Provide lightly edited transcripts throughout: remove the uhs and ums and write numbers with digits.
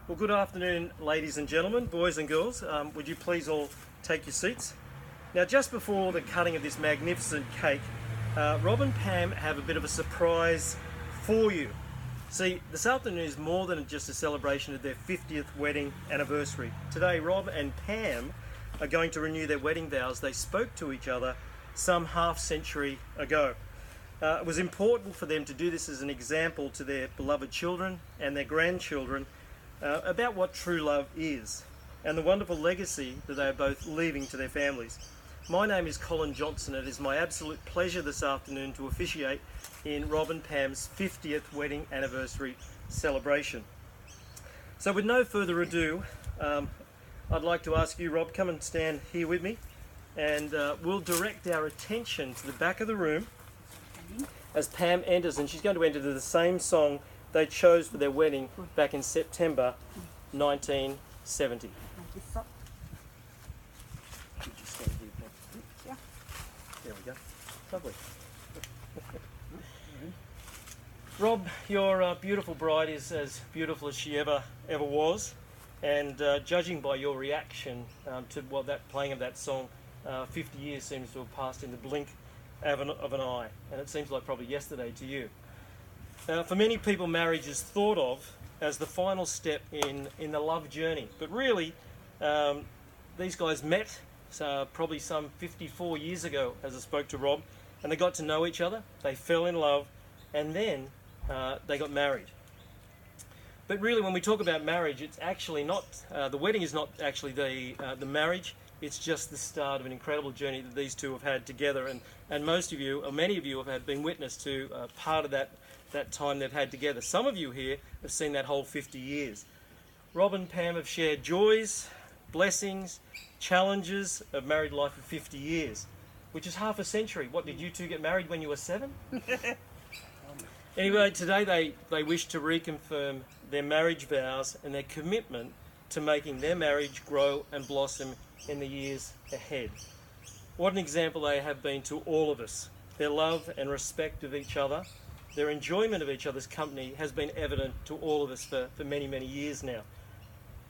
Well, good afternoon, ladies and gentlemen, boys and girls. Would you please all take your seats? Now, just before the cutting of this magnificent cake, Rob and Pam have a bit of a surprise for you. See, this afternoon is more than just a celebration of their 50th wedding anniversary. Today, Rob and Pam are going to renew their wedding vows they spoke to each other some half-century ago. It was important for them to do this as an example to their beloved children and their grandchildren about what true love is and the wonderful legacy that they are both leaving to their families. My name is Colin Johnson. It is my absolute pleasure this afternoon to officiate in Rob and Pam's 50th wedding anniversary celebration. So with no further ado, I'd like to ask you, Rob, come and stand here with me, and we'll direct our attention to the back of the room as Pam enters, and she's going to enter to the same song they chose for their wedding back in September 1970. There we go. Lovely. Rob, your beautiful bride is as beautiful as she ever was, and judging by your reaction to that playing of that song, 50 years seems to have passed in the blink of an eye, and it seems like probably yesterday to you. For many people, marriage is thought of as the final step in the love journey, but really these guys met probably some 54 years ago, as I spoke to Rob, and they got to know each other, they fell in love, and then they got married. But really, when we talk about marriage, it's actually not, the wedding is not actually the marriage. It's just the start of an incredible journey that these two have had together, and most of you, or many of you, have been witness to part of that time they've had together. Some of you here have seen that whole 50 years. Rob and Pam have shared joys, blessings, challenges of married life for 50 years, which is half a century. What, did you two get married when you were 7? Anyway, today they wish to reconfirm their marriage vows and their commitment to making their marriage grow and blossom in the years ahead. What an example they have been to all of us. Their love and respect of each other, their enjoyment of each other's company has been evident to all of us for many, many years now.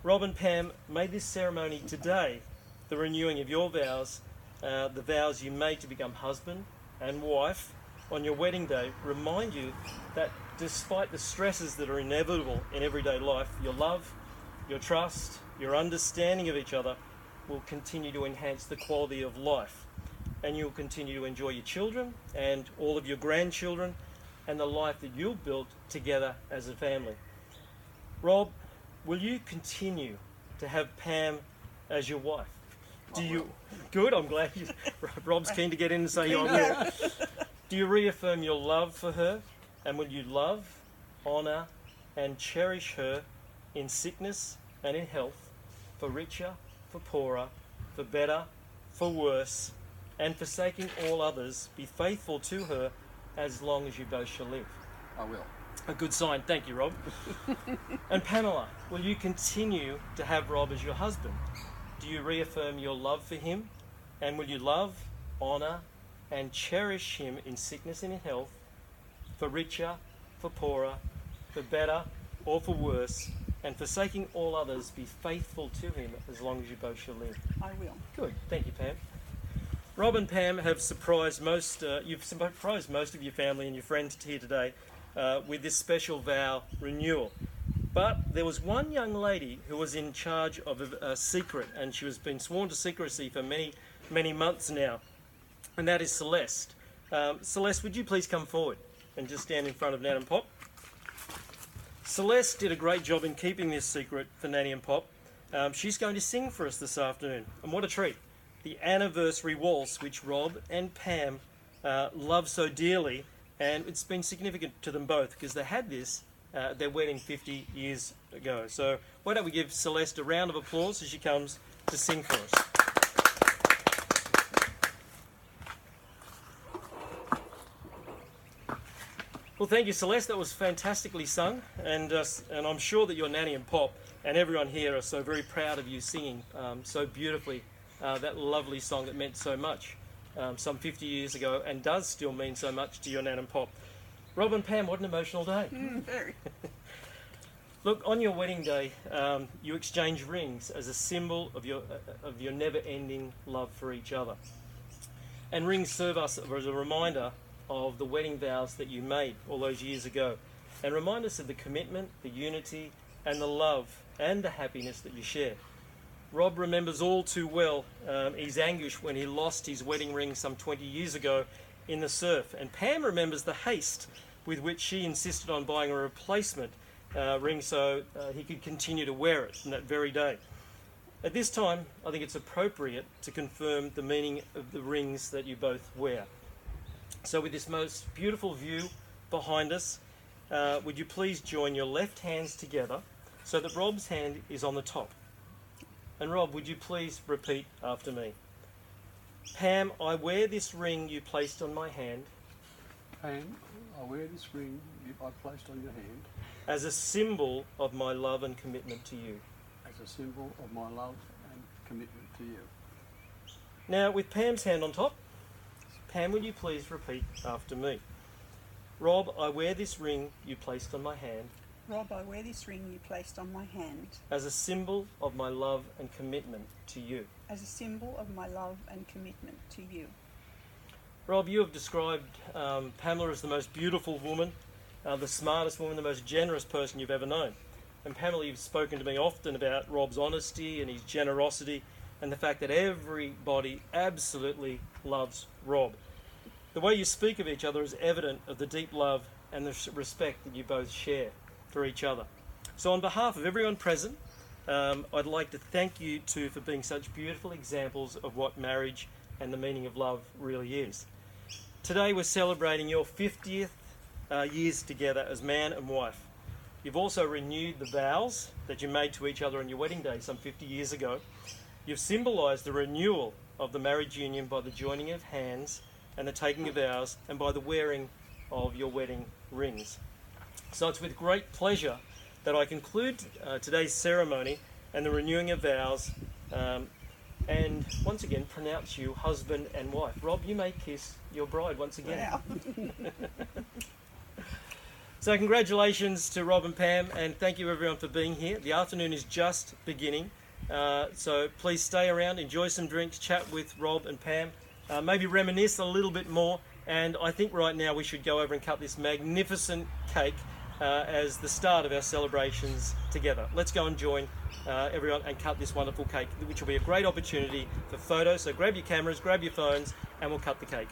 Rob and Pam, may this ceremony today, the renewing of your vows, the vows you made to become husband and wife on your wedding day, remind you that despite the stresses that are inevitable in everyday life, your love, your trust, your understanding of each other will continue to enhance the quality of life, and you'll continue to enjoy your children and all of your grandchildren and the life that you've built together as a family. Rob, will you continue to have Pam as your wife? Do you? Good, I'm glad Rob's keen to get in and say I will. Do you reaffirm your love for her, and will you love, honour and cherish her in sickness and in health, for richer, for poorer, for better, for worse, and forsaking all others, be faithful to her as long as you both shall live? I will. A good sign. Thank you, Rob. And Pamela, will you continue to have Rob as your husband? Do you reaffirm your love for him, and will you love, honour and cherish him in sickness and in health, for richer, for poorer, for better or for worse, and forsaking all others, be faithful to him as long as you both shall live? I will. Good. Thank you, Pam. Rob and Pam have surprised you've surprised most of your family and your friends here today with this special vow renewal. But there was one young lady who was in charge of a secret, and she has been sworn to secrecy for many, many months now, and that is Celeste. Celeste, would you please come forward and just stand in front of Nan and Pop? Celeste did a great job in keeping this secret for Nanny and Pop. She's going to sing for us this afternoon, and what a treat. The anniversary waltz, which Rob and Pam love so dearly, and it's been significant to them both because they had this their wedding 50 years ago. So why don't we give Celeste a round of applause as she comes to sing for us. Well, thank you, Celeste. That was fantastically sung, and I'm sure that your Nanny and Pop and everyone here are so very proud of you singing so beautifully that lovely song that meant so much some 50 years ago and does still mean so much to your Nan and Pop. Rob and Pam, what an emotional day. Very. Look, on your wedding day, you exchange rings as a symbol of your never-ending love for each other. And rings serve us as a reminder of the wedding vows that you made all those years ago, and remind us of the commitment, the unity, and the love and the happiness that you share. Rob remembers all too well his anguish when he lost his wedding ring some 20 years ago in the surf, and Pam remembers the haste with which she insisted on buying a replacement ring so he could continue to wear it from that very day. At this time, I think it's appropriate to confirm the meaning of the rings that you both wear. So with this most beautiful view behind us, would you please join your left hands together so that Rob's hand is on the top. And Rob, would you please repeat after me? Pam, I wear this ring you placed on my hand. Pam, I wear this ring I placed on your hand as a symbol of my love and commitment to you. as a symbol of my love and commitment to you. Now, with Pam's hand on top, Pam, would you please repeat after me? Rob, I wear this ring you placed on my hand Rob, I wear this ring you placed on my hand as a symbol of my love and commitment to you. as a symbol of my love and commitment to you. Rob, you have described Pamela as the most beautiful woman, the smartest woman, the most generous person you've ever known. And Pamela, you've spoken to me often about Rob's honesty and his generosity and the fact that everybody absolutely loves Rob. The way you speak of each other is evident of the deep love and the respect that you both share for each other. So on behalf of everyone present, I'd like to thank you two for being such beautiful examples of what marriage and the meaning of love really is. Today we're celebrating your 50th years together as man and wife. You've also renewed the vows that you made to each other on your wedding day some 50 years ago. You've symbolised the renewal of the marriage union by the joining of hands and the taking of vows and by the wearing of your wedding rings. So it's with great pleasure that I conclude today's ceremony and the renewing of vows and once again pronounce you husband and wife. Rob, you may kiss your bride once again. Wow. So congratulations to Rob and Pam, and thank you everyone for being here. The afternoon is just beginning, so please stay around, enjoy some drinks, chat with Rob and Pam, maybe reminisce a little bit more, and I think right now we should go over and cut this magnificent cake as the start of our celebrations together. Let's go and join everyone and cut this wonderful cake, which will be a great opportunity for photos. So grab your cameras, grab your phones, and we'll cut the cake.